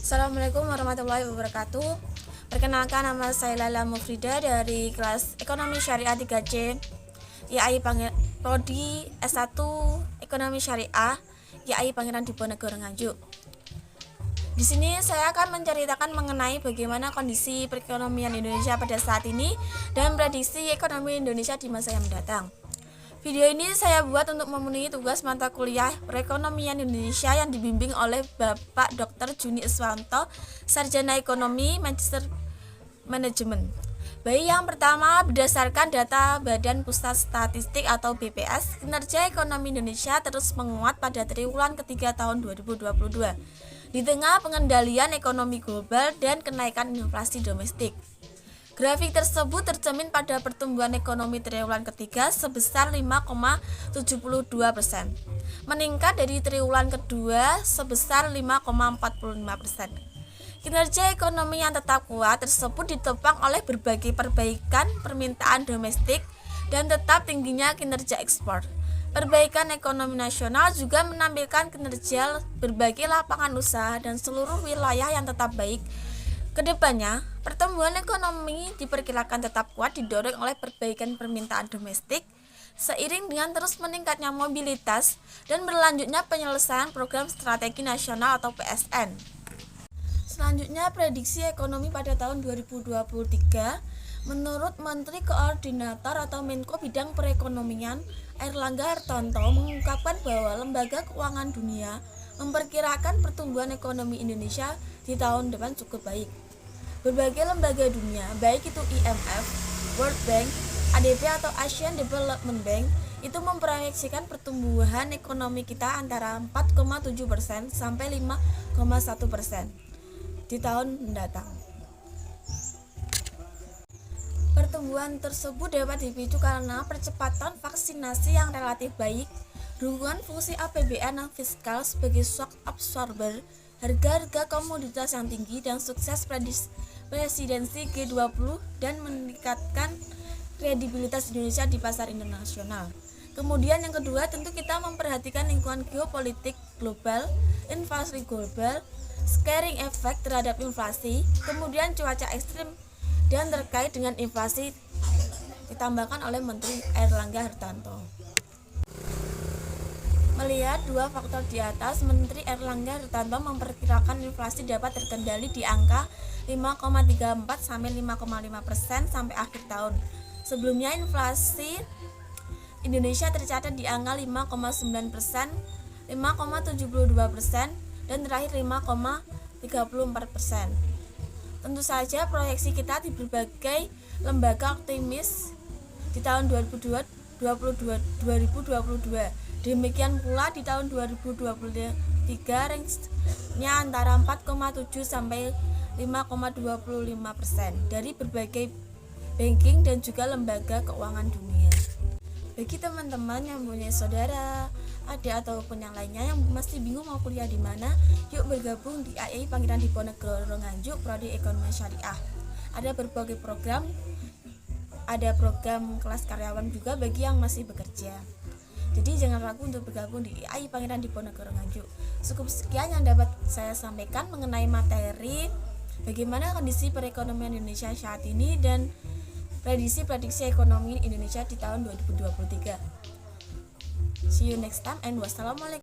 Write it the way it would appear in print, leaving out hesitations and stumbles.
Assalamualaikum warahmatullahi wabarakatuh. Perkenalkan, nama saya Laila Mufrida dari kelas Ekonomi Syariah 3C IAI Prodi S1 Ekonomi Syariah IAI Pangeran Diponegoro Nganjuk. Di sini saya akan menceritakan mengenai bagaimana kondisi perekonomian Indonesia pada saat ini dan prediksi ekonomi Indonesia di masa yang mendatang. Video ini saya buat untuk memenuhi tugas mata kuliah Perekonomian Indonesia yang dibimbing oleh Bapak Dr. Juni Iswanto, Sarjana Ekonomi, Magister Manajemen. Baik, yang pertama, berdasarkan data Badan Pusat Statistik atau BPS, kinerja ekonomi Indonesia terus menguat pada triwulan ketiga tahun 2022 di tengah pengendalian ekonomi global dan kenaikan inflasi domestik. Grafik tersebut tercermin pada pertumbuhan ekonomi triwulan ketiga sebesar 5,72%, meningkat dari triwulan kedua sebesar 5,45%. Kinerja ekonomi yang tetap kuat tersebut ditopang oleh berbagai perbaikan permintaan domestik dan tetap tingginya kinerja ekspor. Perbaikan ekonomi nasional juga menampilkan kinerja berbagai lapangan usaha dan seluruh wilayah yang tetap baik. Kedepannya, pertumbuhan ekonomi diperkirakan tetap kuat didorong oleh perbaikan permintaan domestik, seiring dengan terus meningkatnya mobilitas dan berlanjutnya penyelesaian program strategi nasional atau PSN. Selanjutnya, prediksi ekonomi pada tahun 2023, menurut Menteri Koordinator atau Menko Bidang Perekonomian Airlangga Hartarto mengungkapkan bahwa Lembaga Keuangan Dunia memperkirakan pertumbuhan ekonomi Indonesia di tahun depan cukup baik. Berbagai lembaga dunia, baik itu IMF, World Bank, ADB atau Asian Development Bank, itu memproyeksikan pertumbuhan ekonomi kita antara 4,7% sampai 5,1% di tahun mendatang. Pertumbuhan tersebut dapat dipicu karena percepatan vaksinasi yang relatif baik, dukungan fungsi APBN dan fiskal sebagai shock absorber, harga-harga komoditas yang tinggi, dan sukses presidensi G20 dan meningkatkan kredibilitas Indonesia di pasar internasional. Kemudian yang kedua, tentu kita memperhatikan lingkungan geopolitik global, inflasi global, scaring effect terhadap inflasi, kemudian cuaca ekstrim dan terkait dengan inflasi ditambahkan oleh Menteri Airlangga Hartarto. Melihat dua faktor di atas, Menteri Airlangga Hartarto memperkirakan inflasi dapat terkendali di angka 5,34 sampai 5,5% sampai akhir tahun. Sebelumnya inflasi Indonesia tercatat di angka 5,9%, 5,72% dan terakhir 5,34%. Tentu saja proyeksi kita di berbagai lembaga optimis di tahun 2022. Demikian pula di tahun 2023 range-nya antara 4,7 sampai 5,25% dari berbagai banking dan juga lembaga keuangan dunia. Bagi teman-teman yang punya saudara, adik ataupun yang lainnya yang masih bingung mau kuliah di mana, yuk bergabung di IAI Pangeran Diponegoro Nganjuk Prodi Ekonomi Syariah. Ada berbagai program, ada program kelas karyawan juga bagi yang masih bekerja. Jadi jangan ragu untuk bergabung di IAI Pangeran Diponegoro Nganjuk. Cukup sekian yang dapat saya sampaikan mengenai materi bagaimana kondisi perekonomian Indonesia saat ini dan prediksi ekonomi Indonesia di tahun 2023. See you next time and wassalamualaikum.